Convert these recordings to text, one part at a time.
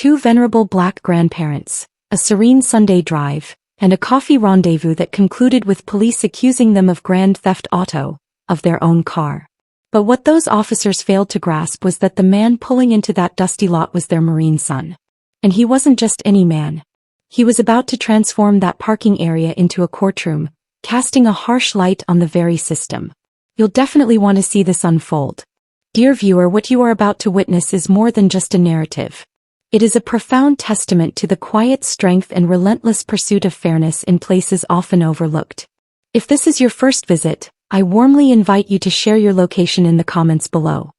two venerable black grandparents, a serene Sunday drive, and a coffee rendezvous that concluded with police accusing them of grand theft auto of their own car. But what those officers failed to grasp was that the man pulling into that dusty lot was their Marine son. And he wasn't just any man. He was about to transform that parking area into a courtroom, casting a harsh light on the very system. You'll definitely want to see this unfold. Dear viewer, what you are about to witness is more than just a narrative. It is a profound testament to the quiet strength and relentless pursuit of fairness in places often overlooked. If this is your first visit, I warmly invite you to share your location in the comments below.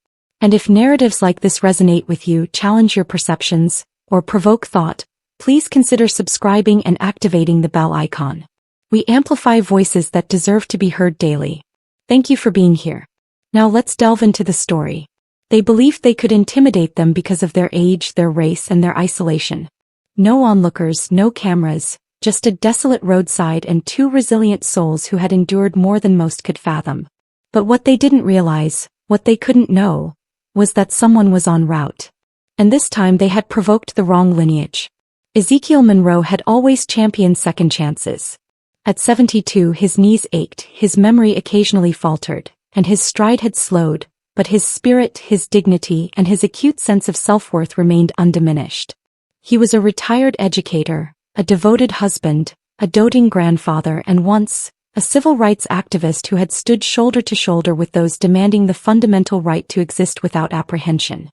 And if narratives like this resonate with you, challenge your perceptions, or provoke thought, please consider subscribing and activating the bell icon. We amplify voices that deserve to be heard daily. Thank you for being here. Now let's delve into the story. They believed they could intimidate them because of their age, their race, and their isolation. No onlookers, no cameras, just a desolate roadside and two resilient souls who had endured more than most could fathom. But what they didn't realize, what they couldn't know, was that someone was en route. And this time they had provoked the wrong lineage. Ezekiel Monroe had always championed second chances. At 72, his knees ached, his memory occasionally faltered, and his stride had slowed, but his spirit, his dignity, and his acute sense of self-worth remained undiminished. He was a retired educator, a devoted husband, a doting grandfather, and once, a civil rights activist who had stood shoulder to shoulder with those demanding the fundamental right to exist without apprehension.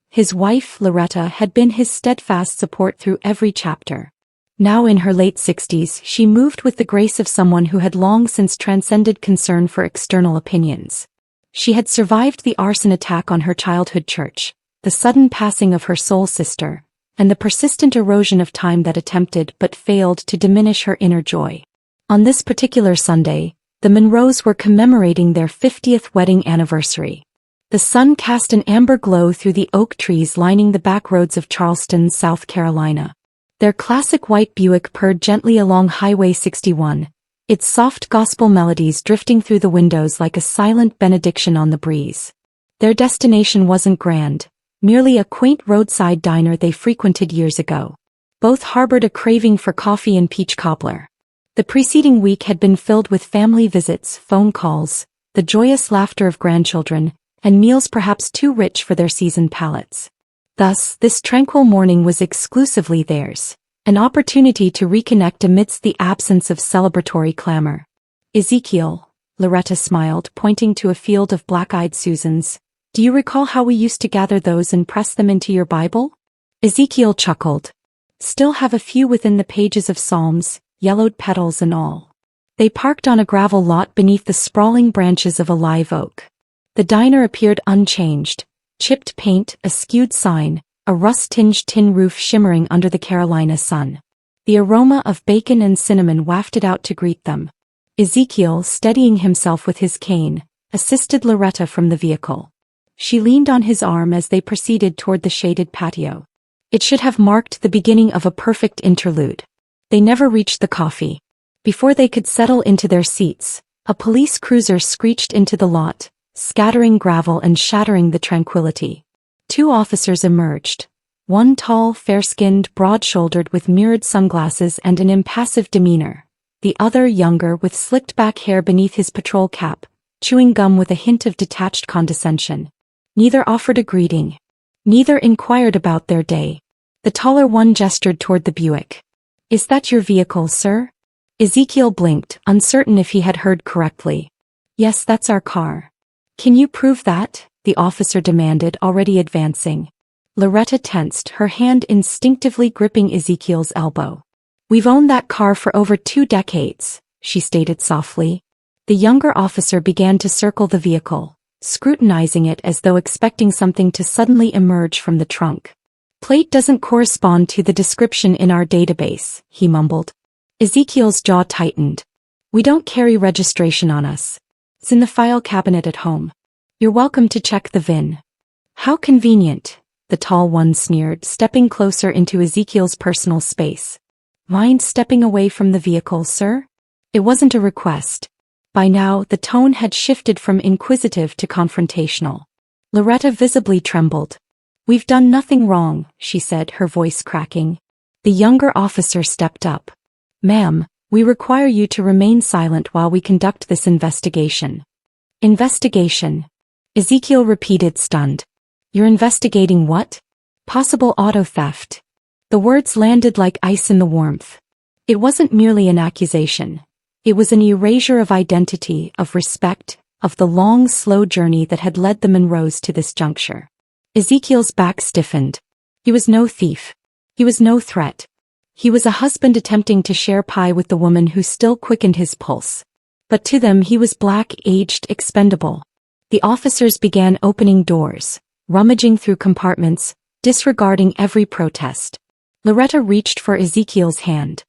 His wife, Loretta, had been his steadfast support through every chapter. Now in her late 60s, she moved with the grace of someone who had long since transcended concern for external opinions. She had survived the arson attack on her childhood church, the sudden passing of her soul sister, and the persistent erosion of time that attempted but failed to diminish her inner joy. On this particular Sunday, the Monroes were commemorating their 50th wedding anniversary. The sun cast an amber glow through the oak trees lining the back roads of Charleston, South Carolina. Their classic white Buick purred gently along Highway 61, its soft gospel melodies drifting through the windows like a silent benediction on the breeze. Their destination wasn't grand, merely a quaint roadside diner they frequented years ago. Both harbored a craving for coffee and peach cobbler. The preceding week had been filled with family visits, phone calls, the joyous laughter of grandchildren, and meals perhaps too rich for their seasoned palates. Thus, this tranquil morning was exclusively theirs, an opportunity to reconnect amidst the absence of celebratory clamor. Ezekiel, Loretta smiled, pointing to a field of black-eyed Susans. Do you recall how we used to gather those and press them into your Bible? Ezekiel chuckled. Still have a few within the pages of Psalms, yellowed petals and all. They parked on a gravel lot beneath the sprawling branches of a live oak. The diner appeared unchanged. Chipped paint, a skewed sign, a rust-tinged tin roof shimmering under the Carolina sun. The aroma of bacon and cinnamon wafted out to greet them. Ezekiel, steadying himself with his cane, assisted Loretta from the vehicle. She leaned on his arm as they proceeded toward the shaded patio. It should have marked the beginning of a perfect interlude. They never reached the coffee. Before they could settle into their seats, a police cruiser screeched into the lot, scattering gravel and shattering the tranquility. Two officers emerged. One tall, fair-skinned, broad-shouldered with mirrored sunglasses and an impassive demeanor. The other younger with slicked-back hair beneath his patrol cap, chewing gum with a hint of detached condescension. Neither offered a greeting. Neither inquired about their day. The taller one gestured toward the Buick. "Is that your vehicle, sir?" Ezekiel blinked, uncertain if he had heard correctly. "Yes, that's our car." "Can you prove that?" the officer demanded, already advancing. Loretta tensed, her hand instinctively gripping Ezekiel's elbow. "We've owned that car for over 2 decades, she stated softly. The younger officer began to circle the vehicle, scrutinizing it as though expecting something to suddenly emerge from the trunk. "Plate doesn't correspond to the description in our database," he mumbled. Ezekiel's jaw tightened. "We don't carry registration on us. It's in the file cabinet at home. You're welcome to check the VIN." "How convenient," the tall one sneered, stepping closer into Ezekiel's personal space. "Mind stepping away from the vehicle, sir?" It wasn't a request. By now, the tone had shifted from inquisitive to confrontational. Loretta visibly trembled. "We've done nothing wrong," she said, her voice cracking. The younger officer stepped up. "Ma'am, we require you to remain silent while we conduct this investigation." "Investigation?" Ezekiel repeated, stunned. "You're investigating what?" "Possible auto theft." The words landed like ice in the warmth. It wasn't merely an accusation. It was an erasure of identity, of respect, of the long, slow journey that had led the Monroes to this juncture. Ezekiel's back stiffened. He was no thief. He was no threat. He was a husband attempting to share pie with the woman who still quickened his pulse. But to them he was black, aged, expendable. The officers began opening doors, rummaging through compartments, disregarding every protest. Loretta reached for Ezekiel's hand.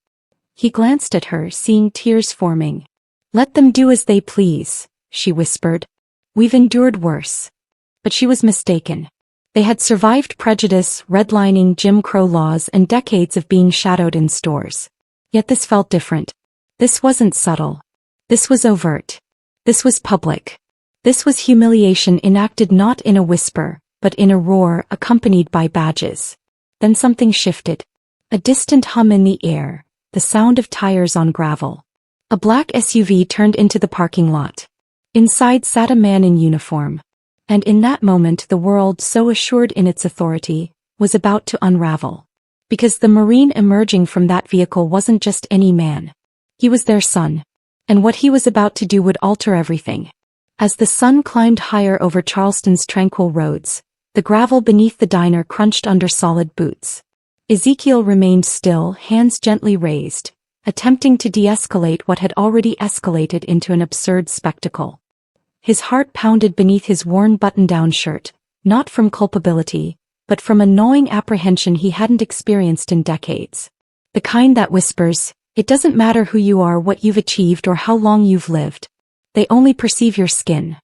He glanced at her, seeing tears forming. "Let them do as they please," she whispered. "We've endured worse." But she was mistaken. They had survived prejudice, redlining, Jim Crow laws, and decades of being shadowed in stores. Yet this felt different. This wasn't subtle. This was overt. This was public. This was humiliation enacted not in a whisper, but in a roar, accompanied by badges. Then something shifted. A distant hum in the air, the sound of tires on gravel. A black SUV turned into the parking lot. Inside sat a man in uniform. And in that moment the world, so assured in its authority, was about to unravel. Because the Marine emerging from that vehicle wasn't just any man. He was their son. And what he was about to do would alter everything. As the sun climbed higher over Charleston's tranquil roads, the gravel beneath the diner crunched under solid boots. Ezekiel remained still, hands gently raised, attempting to de-escalate what had already escalated into an absurd spectacle. His heart pounded beneath his worn button-down shirt, not from culpability, but from a gnawing apprehension he hadn't experienced in decades. The kind that whispers, "It doesn't matter who you are, what you've achieved, or how long you've lived. They only perceive your skin."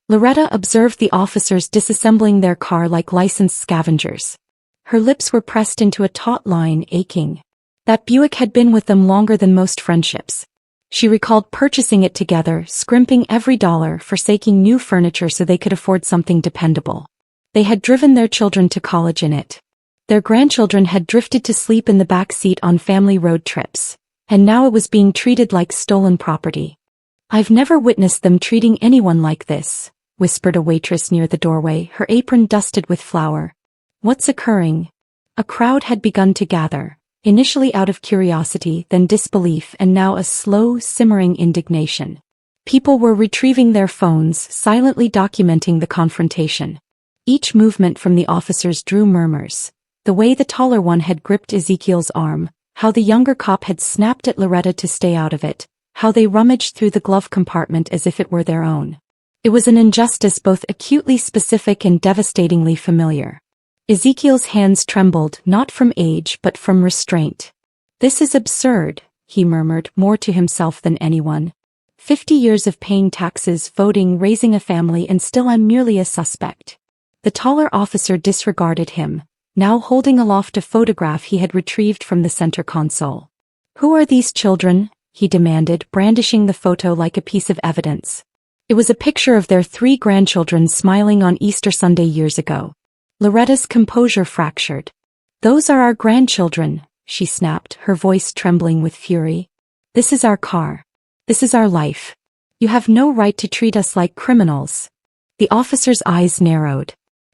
Loretta observed the officers disassembling their car like licensed scavengers. Her lips were pressed into a taut line, aching. That Buick had been with them longer than most friendships. She recalled purchasing it together, scrimping every dollar, forsaking new furniture so they could afford something dependable. They had driven their children to college in it. Their grandchildren had drifted to sleep in the back seat on family road trips, and now it was being treated like stolen property. "I've never witnessed them treating anyone like this," whispered a waitress near the doorway, her apron dusted with flour. "What's occurring?" A crowd had begun to gather. Initially out of curiosity, then disbelief, and now a slow, simmering indignation. People were retrieving their phones, silently documenting the confrontation. Each movement from the officers drew murmurs. The way the taller one had gripped Ezekiel's arm, how the younger cop had snapped at Loretta to stay out of it, how they rummaged through the glove compartment as if it were their own. It was an injustice both acutely specific and devastatingly familiar. Ezekiel's hands trembled, not from age but from restraint. "This is absurd," he murmured, more to himself than anyone. 50 years of paying taxes, voting, raising a family, and still I'm merely a suspect." The taller officer disregarded him, now holding aloft a photograph he had retrieved from the center console. "Who are these children?" he demanded, brandishing the photo like a piece of evidence. It was a picture of their 3 grandchildren smiling on Easter Sunday years ago. Loretta's composure fractured. "Those are our grandchildren," she snapped, her voice trembling with fury. "This is our car. This is our life. You have no right to treat us like criminals." The officer's eyes narrowed.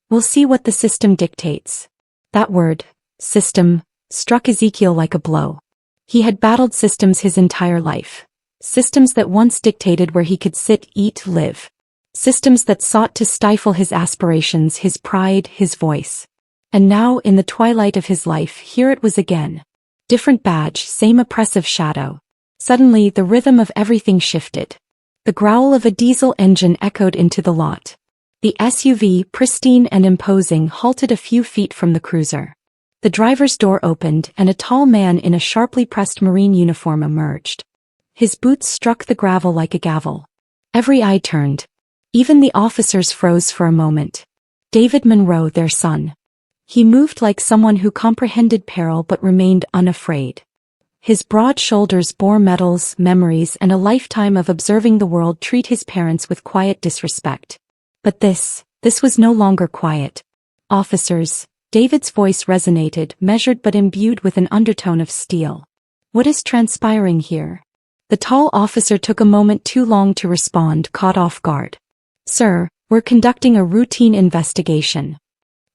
"We'll see what the system dictates." That word, system, struck Ezekiel like a blow. He had battled systems his entire life. Systems that once dictated where he could sit, eat, live. Systems that sought to stifle his aspirations, his pride, his voice. And now, in the twilight of his life, here it was again. Different badge, same oppressive shadow. Suddenly, the rhythm of everything shifted. The growl of a diesel engine echoed into the lot. The SUV, pristine and imposing, halted a few feet from the cruiser. The driver's door opened, and a tall man in a sharply pressed Marine uniform emerged. His boots struck the gravel like a gavel. Every eye turned. Even the officers froze for a moment. David Monroe, their son. He moved like someone who comprehended peril but remained unafraid. His broad shoulders bore medals, memories, and a lifetime of observing the world treat his parents with quiet disrespect. But this was no longer quiet. Officers, David's voice resonated, measured but imbued with an undertone of steel. What is transpiring here? The tall officer took a moment too long to respond, caught off guard. Sir, we're conducting a routine investigation.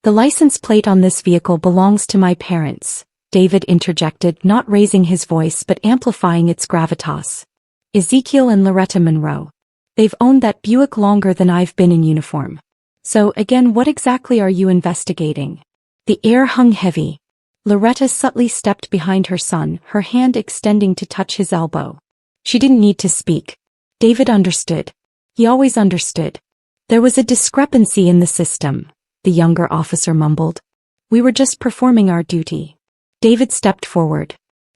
The license plate on this vehicle belongs to my parents, David interjected, not raising his voice but amplifying its gravitas. Ezekiel and Loretta Monroe. They've owned that Buick longer than I've been in uniform. So again, what exactly are you investigating? The air hung heavy. Loretta subtly stepped behind her son, her hand extending to touch his elbow. She didn't need to speak. David understood. He always understood. There was a discrepancy in the system, the younger officer mumbled. We were just performing our duty. David stepped forward.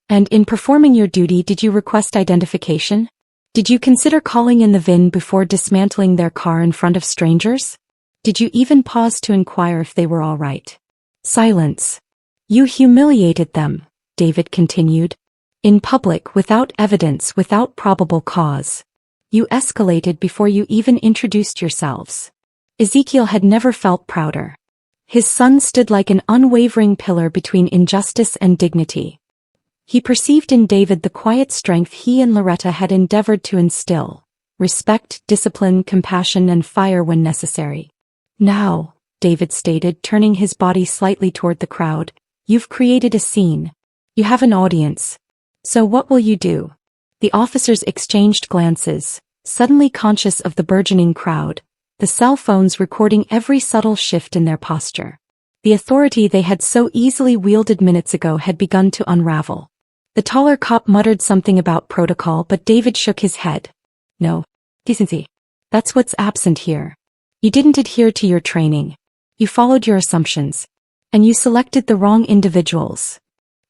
And in performing your duty, did you request identification? Did you consider calling in the VIN before dismantling their car in front of strangers? Did you even pause to inquire if they were all right? Silence. You humiliated them, David continued. In public, without evidence, without probable cause. You escalated before you even introduced yourselves. Ezekiel had never felt prouder. His son stood like an unwavering pillar between injustice and dignity. He perceived in David the quiet strength he and Loretta had endeavored to instill: respect, discipline, compassion, and fire when necessary. Now, David stated, turning his body slightly toward the crowd, you've created a scene. You have an audience. So what will you do? The officers exchanged glances, suddenly conscious of the burgeoning crowd, the cell phones recording every subtle shift in their posture. The authority they had so easily wielded minutes ago had begun to unravel. The taller cop muttered something about protocol, but David shook his head. No. Decency. That's what's absent here. You didn't adhere to your training. You followed your assumptions. And you selected the wrong individuals.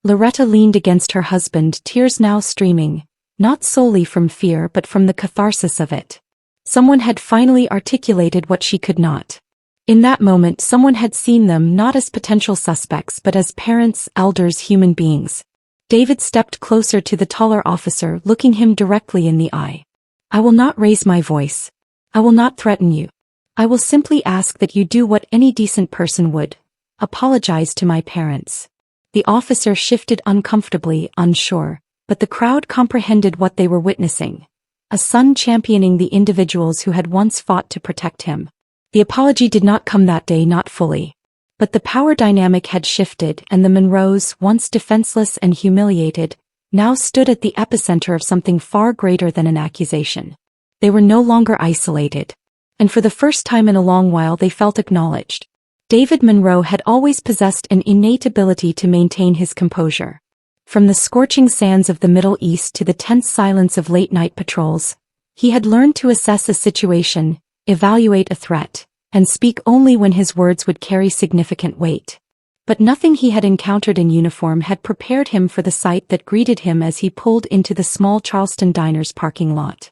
Loretta leaned against her husband, tears now streaming, not solely from fear but from the catharsis of it. Someone had finally articulated what she could not. In that moment, someone had seen them not as potential suspects but as parents, elders, human beings. David stepped closer to the taller officer, looking him directly in the eye. I will not raise my voice. I will not threaten you. I will simply ask that you do what any decent person would. Apologize to my parents. The officer shifted uncomfortably, unsure, but the crowd comprehended what they were witnessing. A son championing the individuals who had once fought to protect him. The apology did not come that day, not fully. But the power dynamic had shifted, and the Monroes, once defenseless and humiliated, now stood at the epicenter of something far greater than an accusation. They were no longer isolated. And for the first time in a long while they felt acknowledged. David Monroe had always possessed an innate ability to maintain his composure. From the scorching sands of the Middle East to the tense silence of late-night patrols, he had learned to assess a situation, evaluate a threat, and speak only when his words would carry significant weight. But nothing he had encountered in uniform had prepared him for the sight that greeted him as he pulled into the small Charleston diner's parking lot.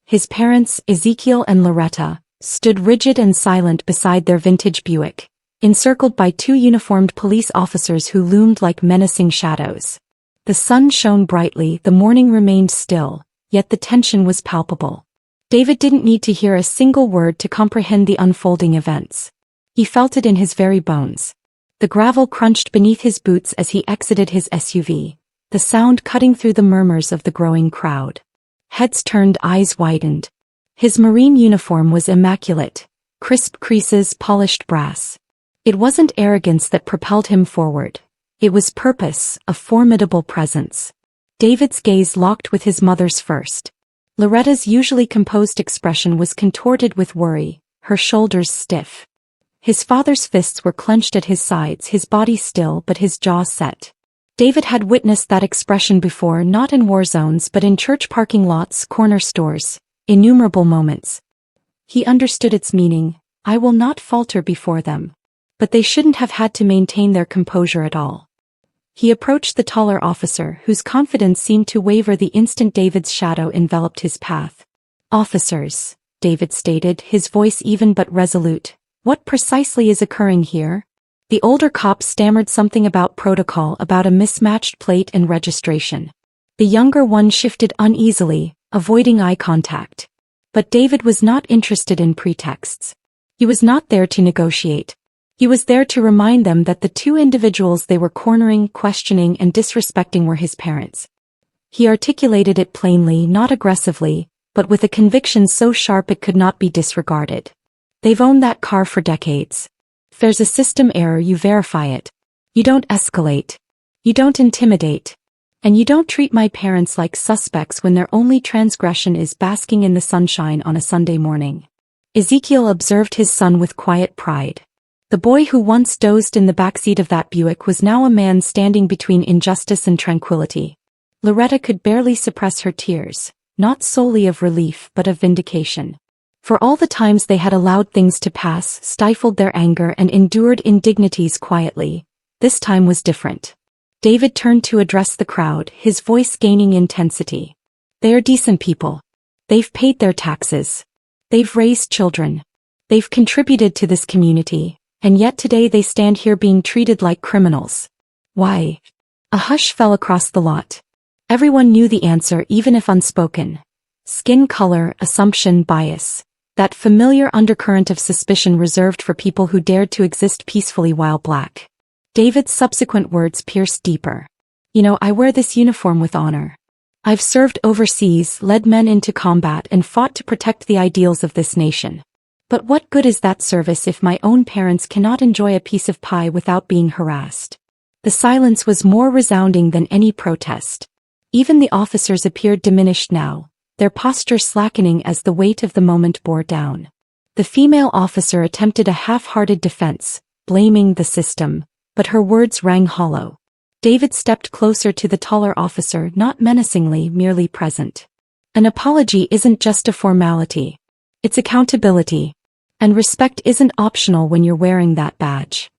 His parents, Ezekiel and Loretta, stood rigid and silent beside their vintage Buick, encircled by two uniformed police officers who loomed like menacing shadows. The sun shone brightly, the morning remained still, yet the tension was palpable. David didn't need to hear a single word to comprehend the unfolding events. He felt it in his very bones. The gravel crunched beneath his boots as he exited his SUV, the sound cutting through the murmurs of the growing crowd. Heads turned, eyes widened. His Marine uniform was immaculate, crisp creases, polished brass. It wasn't arrogance that propelled him forward. It was purpose, a formidable presence. David's gaze locked with his mother's first. Loretta's usually composed expression was contorted with worry, her shoulders stiff. His father's fists were clenched at his sides, his body still but his jaw set. David had witnessed that expression before, not in war zones but in church parking lots, corner stores, innumerable moments. He understood its meaning. I will not falter before them. But they shouldn't have had to maintain their composure at all. He approached the taller officer, whose confidence seemed to waver the instant David's shadow enveloped his path. Officers, David stated, his voice even but resolute. What precisely is occurring here? The older cop stammered something about protocol, about a mismatched plate and registration. The younger one shifted uneasily, avoiding eye contact. But David was not interested in pretexts. He was not there to negotiate. He was there to remind them that the two individuals they were cornering, questioning, and disrespecting were his parents. He articulated it plainly, not aggressively, but with a conviction so sharp it could not be disregarded. They've owned that car for decades. If there's a system error, you verify it. You don't escalate. You don't intimidate. And you don't treat my parents like suspects when their only transgression is basking in the sunshine on a Sunday morning. Ezekiel observed his son with quiet pride. The boy who once dozed in the backseat of that Buick was now a man standing between injustice and tranquility. Loretta could barely suppress her tears, not solely of relief but of vindication. For all the times they had allowed things to pass, stifled their anger and endured indignities quietly, this time was different. David turned to address the crowd, his voice gaining intensity. They are decent people. They've paid their taxes. They've raised children. They've contributed to this community, and yet today they stand here being treated like criminals. Why? A hush fell across the lot. Everyone knew the answer, even if unspoken. Skin color, assumption, bias. That familiar undercurrent of suspicion reserved for people who dared to exist peacefully while black. David's subsequent words pierced deeper. You know, I wear this uniform with honor. I've served overseas, led men into combat, and fought to protect the ideals of this nation. But what good is that service if my own parents cannot enjoy a piece of pie without being harassed? The silence was more resounding than any protest. Even the officers appeared diminished now, their posture slackening as the weight of the moment bore down. The female officer attempted a half-hearted defense, blaming the system, but her words rang hollow. David stepped closer to the taller officer, not menacingly, merely present. An apology isn't just a formality. It's accountability. And respect isn't optional when you're wearing that badge.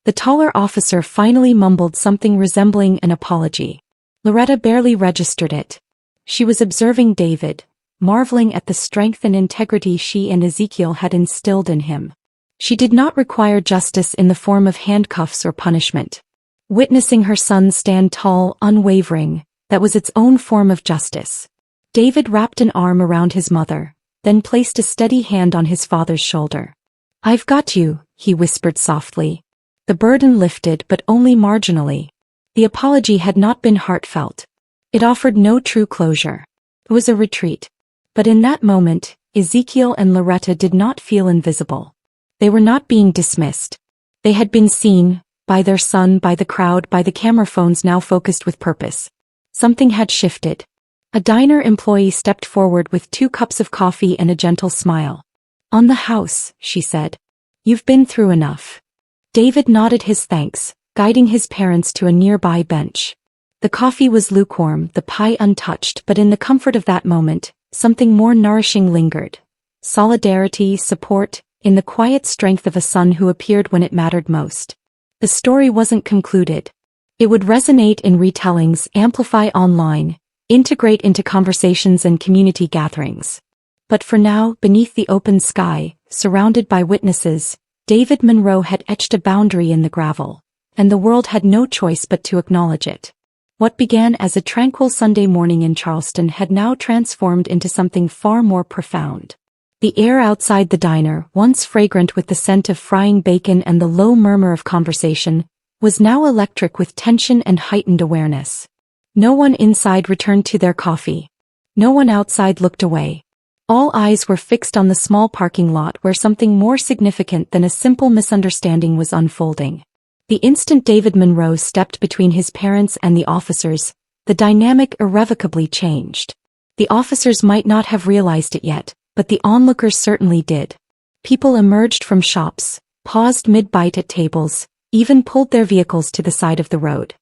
The taller officer finally mumbled something resembling an apology. Loretta barely registered it. She was observing David, marveling at the strength and integrity she and Ezekiel had instilled in him. She did not require justice in the form of handcuffs or punishment. Witnessing her son stand tall, unwavering, that was its own form of justice. David wrapped an arm around his mother, then placed a steady hand on his father's shoulder. "I've got you," he whispered softly. The burden lifted, but only marginally. The apology had not been heartfelt. It offered no true closure. It was a retreat. But in that moment, Ezekiel and Loretta did not feel invisible. They were not being dismissed. They had been seen, by their son, by the crowd, by the camera phones now focused with purpose. Something had shifted. A diner employee stepped forward with 2 cups of coffee and a gentle smile. "On the house," she said. "You've been through enough." David nodded his thanks, guiding his parents to a nearby bench. The coffee was lukewarm, the pie untouched, but in the comfort of that moment, something more nourishing lingered. Solidarity, support, in the quiet strength of a son who appeared when it mattered most. The story wasn't concluded. It would resonate in retellings, amplify online, integrate into conversations and community gatherings. But for now, beneath the open sky, surrounded by witnesses, David Monroe had etched a boundary in the gravel, and the world had no choice but to acknowledge it. What began as a tranquil Sunday morning in Charleston had now transformed into something far more profound. The air outside the diner, once fragrant with the scent of frying bacon and the low murmur of conversation, was now electric with tension and heightened awareness. No one inside returned to their coffee. No one outside looked away. All eyes were fixed on the small parking lot where something more significant than a simple misunderstanding was unfolding. The instant David Monroe stepped between his parents and the officers, the dynamic irrevocably changed. The officers might not have realized it yet, but the onlookers certainly did. People emerged from shops, paused mid-bite at tables, even pulled their vehicles to the side of the road.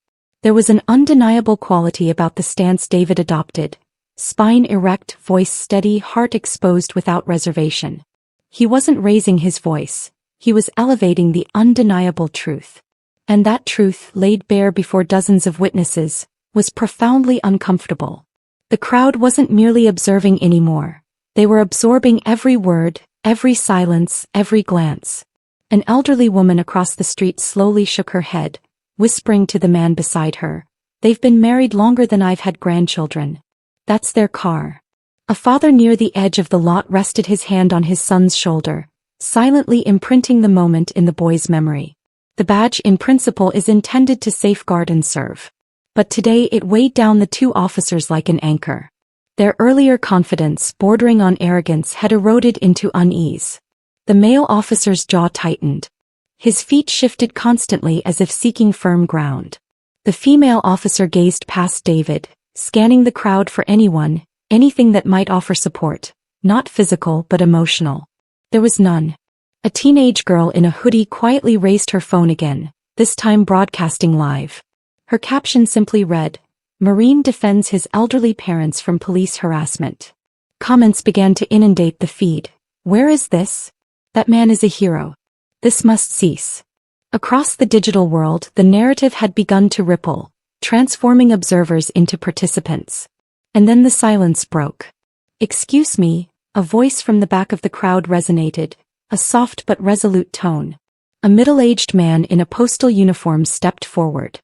There was an undeniable quality about the stance David adopted. Spine erect, voice steady, heart exposed without reservation. He wasn't raising his voice. He was elevating the undeniable truth. And that truth, laid bare before dozens of witnesses, was profoundly uncomfortable. The crowd wasn't merely observing anymore. They were absorbing every word, every silence, every glance. An elderly woman across the street slowly shook her head, whispering to the man beside her, "They've been married longer than I've had grandchildren. That's their car." A father near the edge of the lot rested his hand on his son's shoulder, silently imprinting the moment in the boy's memory. The badge in principle is intended to safeguard and serve. But today it weighed down the two officers like an anchor. Their earlier confidence, bordering on arrogance, had eroded into unease. The male officer's jaw tightened. His feet shifted constantly as if seeking firm ground. The female officer gazed past David, scanning the crowd for anything that might offer support, not physical but emotional. There was none. A teenage girl in a hoodie quietly raised her phone again, this time broadcasting live. Her caption simply read, "Marine defends his elderly parents from police harassment." Comments began to inundate the feed. "Where is this? That man is a hero. This must cease." Across the digital world, the narrative had begun to ripple, transforming observers into participants. And then the silence broke. "Excuse me," a voice from the back of the crowd resonated, a soft but resolute tone. A middle-aged man in a postal uniform stepped forward.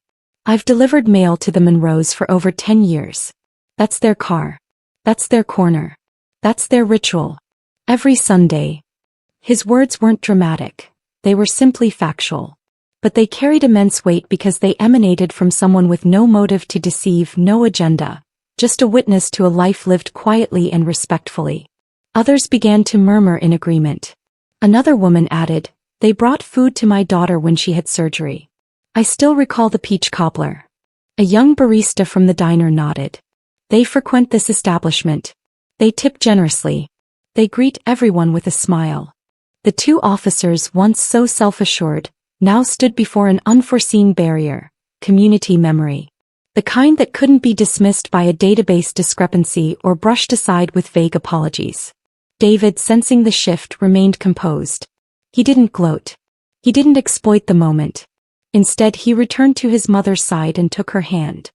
"I've delivered mail to the Monroes for over 10 years. That's their car. That's their corner. That's their ritual. Every Sunday." His words weren't dramatic. They were simply factual. But they carried immense weight because they emanated from someone with no motive to deceive, no agenda, just a witness to a life lived quietly and respectfully. Others began to murmur in agreement. Another woman added, "They brought food to my daughter when she had surgery. I still recall the peach cobbler." A young barista from the diner nodded. "They frequent this establishment. They tip generously. They greet everyone with a smile." The two officers, once so self-assured, now stood before an unforeseen barrier, community memory. The kind that couldn't be dismissed by a database discrepancy or brushed aside with vague apologies. David, sensing the shift, remained composed. He didn't gloat. He didn't exploit the moment. Instead, he returned to his mother's side and took her hand.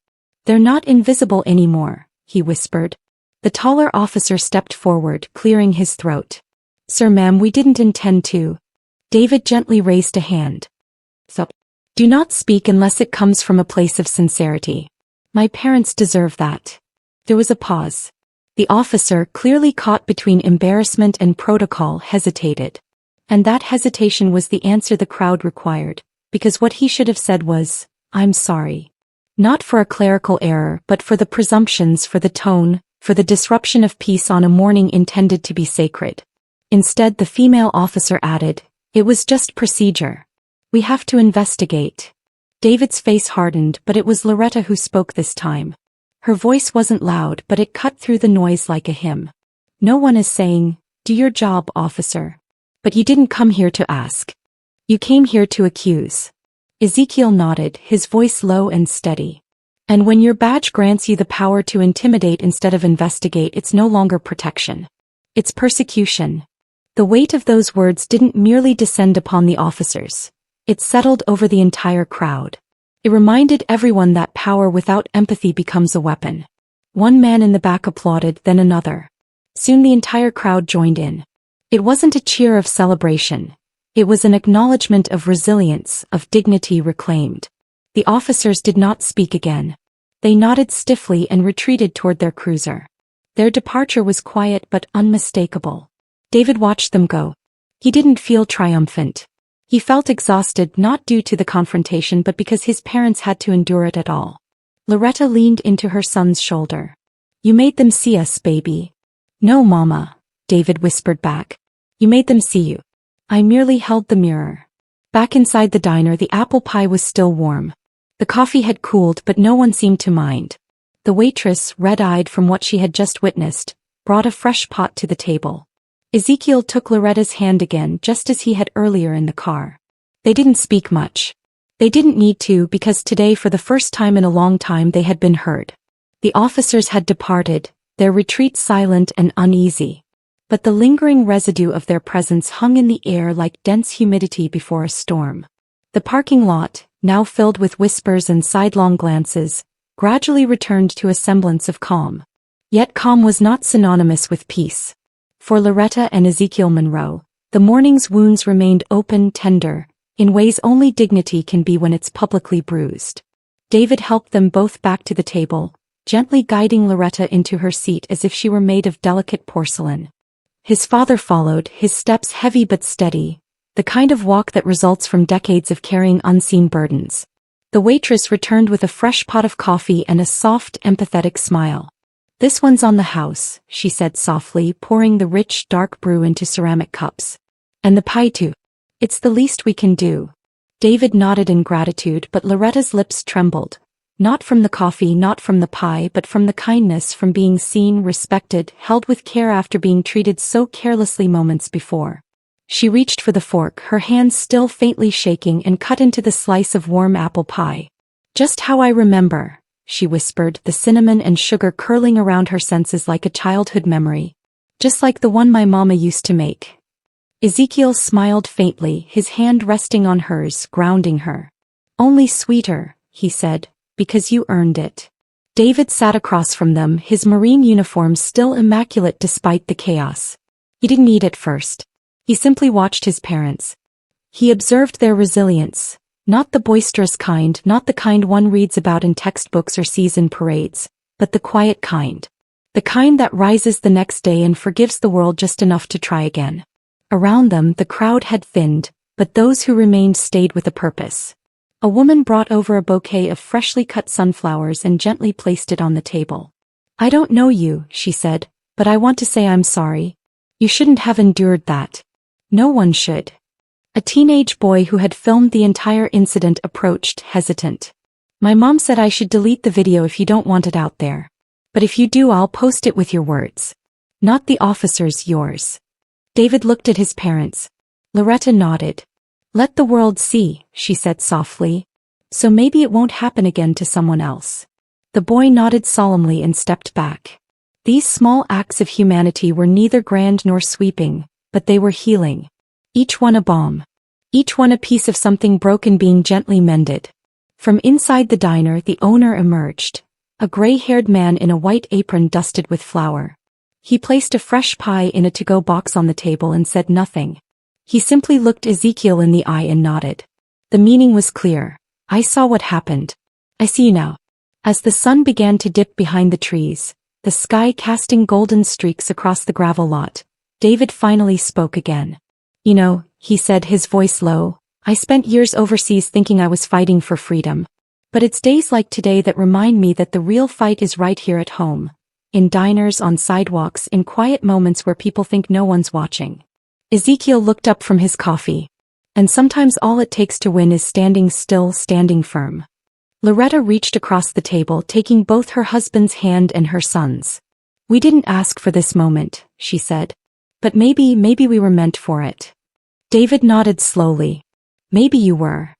"They're not invisible anymore," he whispered. The taller officer stepped forward, clearing his throat. "Sir, ma'am, we didn't intend to." David gently raised a hand. "So, do not speak unless it comes from a place of sincerity. My parents deserve that." There was a pause. The officer, clearly caught between embarrassment and protocol, hesitated. And that hesitation was the answer the crowd required, because what he should have said was, "I'm sorry." Not for a clerical error, but for the presumptions, for the tone, for the disruption of peace on a morning intended to be sacred. Instead, the female officer added, "It was just procedure. We have to investigate." David's face hardened, but it was Loretta who spoke this time. Her voice wasn't loud, but it cut through the noise like a hymn. "No one is saying, 'Do your job, officer.' But you didn't come here to ask. You came here to accuse." Ezekiel nodded, his voice low and steady. "And when your badge grants you the power to intimidate instead of investigate, it's no longer protection. It's persecution." The weight of those words didn't merely descend upon the officers. It settled over the entire crowd. It reminded everyone that power without empathy becomes a weapon. One man in the back applauded, then another. Soon the entire crowd joined in. It wasn't a cheer of celebration. It was an acknowledgement of resilience, of dignity reclaimed. The officers did not speak again. They nodded stiffly and retreated toward their cruiser. Their departure was quiet but unmistakable. David watched them go. He didn't feel triumphant. He felt exhausted, not due to the confrontation but because his parents had to endure it at all. Loretta leaned into her son's shoulder. "You made them see us, baby." "No, Mama," David whispered back. "You made them see you. I merely held the mirror." Back inside the diner, the apple pie was still warm. The coffee had cooled, but no one seemed to mind. The waitress, red-eyed from what she had just witnessed, brought a fresh pot to the table. Ezekiel took Loretta's hand again, just as he had earlier in the car. They didn't speak much. They didn't need to, because today, for the first time in a long time, they had been heard. The officers had departed, their retreat silent and uneasy. But the lingering residue of their presence hung in the air like dense humidity before a storm. The parking lot, now filled with whispers and sidelong glances, gradually returned to a semblance of calm. Yet calm was not synonymous with peace. For Loretta and Ezekiel Monroe, the morning's wounds remained open, tender, in ways only dignity can be when it's publicly bruised. David helped them both back to the table, gently guiding Loretta into her seat as if she were made of delicate porcelain. His father followed, his steps heavy but steady, the kind of walk that results from decades of carrying unseen burdens. The waitress returned with a fresh pot of coffee and a soft, empathetic smile. "This one's on the house," she said softly, pouring the rich, dark brew into ceramic cups. "And the pie too. It's the least we can do." David nodded in gratitude, but Loretta's lips trembled. Not from the coffee, not from the pie, but from the kindness, from being seen, respected, held with care after being treated so carelessly moments before. She reached for the fork, her hands still faintly shaking, and cut into the slice of warm apple pie. "Just how I remember," she whispered, the cinnamon and sugar curling around her senses like a childhood memory. "Just like the one my mama used to make." Ezekiel smiled faintly, his hand resting on hers, grounding her. "Only sweeter," he said, "because you earned it." David sat across from them, his Marine uniform still immaculate despite the chaos. He didn't eat at first. He simply watched his parents. He observed their resilience, not the boisterous kind, not the kind one reads about in textbooks or sees in parades, but the quiet kind. The kind that rises the next day and forgives the world just enough to try again. Around them, the crowd had thinned, but those who remained stayed with a purpose. A woman brought over a bouquet of freshly cut sunflowers and gently placed it on the table. "I don't know you," she said, "but I want to say I'm sorry. You shouldn't have endured that. No one should." A teenage boy who had filmed the entire incident approached, hesitant. "My mom said I should delete the video if you don't want it out there. But if you do, I'll post it with your words. Not the officers, yours." David looked at his parents. Loretta nodded. "Let the world see," she said softly. "So maybe it won't happen again to someone else." The boy nodded solemnly and stepped back. These small acts of humanity were neither grand nor sweeping, but they were healing. Each one a balm. Each one a piece of something broken being gently mended. From inside the diner, the owner emerged. A gray-haired man in a white apron dusted with flour. He placed a fresh pie in a to-go box on the table and said nothing. He simply looked Ezekiel in the eye and nodded. The meaning was clear. "I saw what happened. I see you now." As the sun began to dip behind the trees, the sky casting golden streaks across the gravel lot, David finally spoke again. "You know," he said, his voice low, "I spent years overseas thinking I was fighting for freedom. But it's days like today that remind me that the real fight is right here at home. In diners, on sidewalks, in quiet moments where people think no one's watching." Ezekiel looked up from his coffee. "And sometimes all it takes to win is standing still, standing firm." Loretta reached across the table, taking both her husband's hand and her son's. "We didn't ask for this moment," she said. "But maybe we were meant for it." David nodded slowly. "Maybe you were."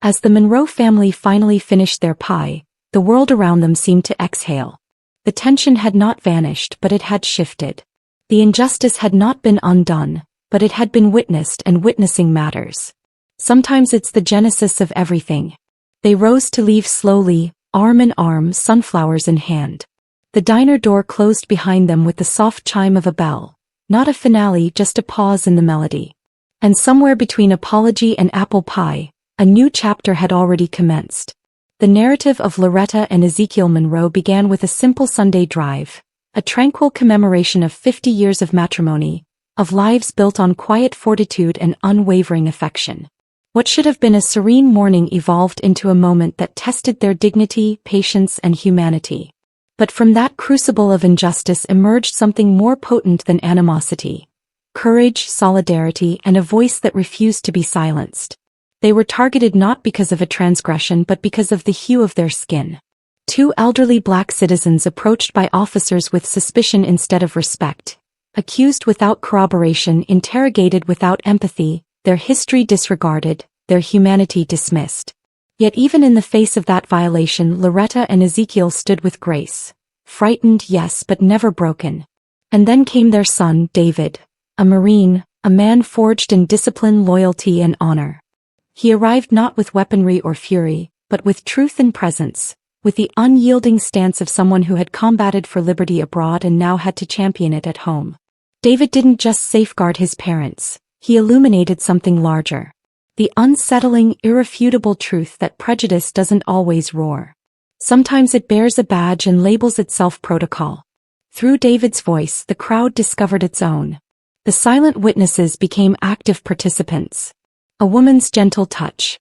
As the Monroe family finally finished their pie, the world around them seemed to exhale. The tension had not vanished, but it had shifted. The injustice had not been undone, but it had been witnessed, and witnessing matters. Sometimes it's the genesis of everything. They rose to leave slowly, arm in arm, sunflowers in hand. The diner door closed behind them with the soft chime of a bell. Not a finale, just a pause in the melody. And somewhere between apology and apple pie, a new chapter had already commenced. The narrative of Loretta and Ezekiel Monroe began with a simple Sunday drive, a tranquil commemoration of 50 years of matrimony, of lives built on quiet fortitude and unwavering affection. What should have been a serene morning evolved into a moment that tested their dignity, patience, and humanity. But from that crucible of injustice emerged something more potent than animosity. Courage, solidarity, and a voice that refused to be silenced. They were targeted not because of a transgression but because of the hue of their skin. Two elderly black citizens approached by officers with suspicion instead of respect. Accused without corroboration, interrogated without empathy, their history disregarded, their humanity dismissed. Yet even in the face of that violation, Loretta and Ezekiel stood with grace. Frightened, yes, but never broken. And then came their son, David, a Marine, a man forged in discipline, loyalty, and honor. He arrived not with weaponry or fury, but with truth and presence, with the unyielding stance of someone who had combated for liberty abroad and now had to champion it at home. David didn't just safeguard his parents, he illuminated something larger. The unsettling, irrefutable truth that prejudice doesn't always roar. Sometimes it bears a badge and labels itself protocol. Through David's voice, the crowd discovered its own. The silent witnesses became active participants. A woman's gentle touch.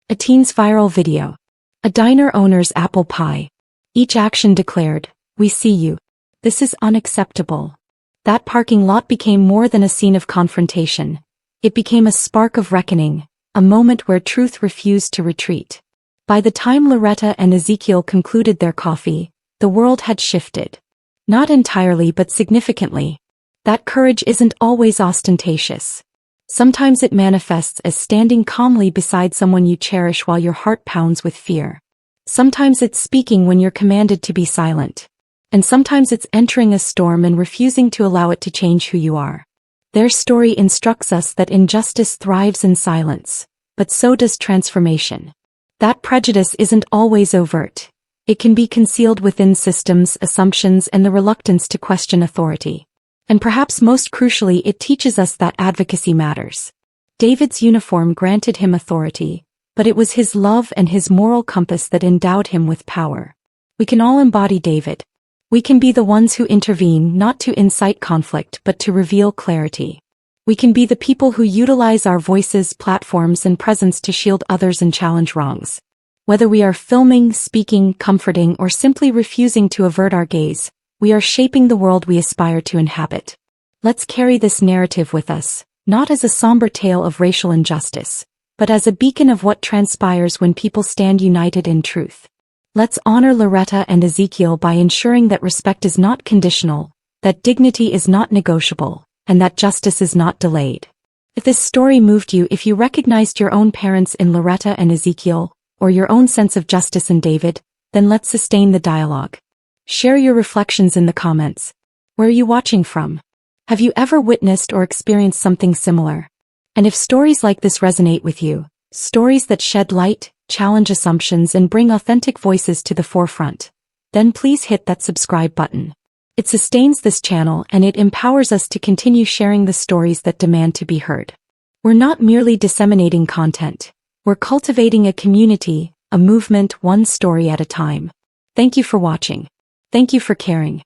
A teen's viral video. A diner owner's apple pie. Each action declared, "We see you. This is unacceptable." That parking lot became more than a scene of confrontation. It became a spark of reckoning, a moment where truth refused to retreat. By the time Loretta and Ezekiel concluded their coffee, the world had shifted. Not entirely but significantly. That courage isn't always ostentatious. Sometimes it manifests as standing calmly beside someone you cherish while your heart pounds with fear. Sometimes it's speaking when you're commanded to be silent. And sometimes it's entering a storm and refusing to allow it to change who you are. Their story instructs us that injustice thrives in silence, but so does transformation. That prejudice isn't always overt. It can be concealed within systems, assumptions, and the reluctance to question authority. And perhaps most crucially, it teaches us that advocacy matters. David's uniform granted him authority, but it was his love and his moral compass that endowed him with power. We can all embody David. We can be the ones who intervene not to incite conflict but to reveal clarity. We can be the people who utilize our voices, platforms, and presence to shield others and challenge wrongs. Whether we are filming, speaking, comforting, or simply refusing to avert our gaze, we are shaping the world we aspire to inhabit. Let's carry this narrative with us, not as a somber tale of racial injustice, but as a beacon of what transpires when people stand united in truth. Let's honor Loretta and Ezekiel by ensuring that respect is not conditional, that dignity is not negotiable, and that justice is not delayed. If this story moved you, if you recognized your own parents in Loretta and Ezekiel, or your own sense of justice in David, then let's sustain the dialogue. Share your reflections in the comments. Where are you watching from? Have you ever witnessed or experienced something similar? And if stories like this resonate with you, stories that shed light, challenge assumptions, and bring authentic voices to the forefront, then please hit that subscribe button. It sustains this channel and it empowers us to continue sharing the stories that demand to be heard. We're not merely disseminating content. We're cultivating a community, a movement, one story at a time. Thank you for watching. Thank you for caring.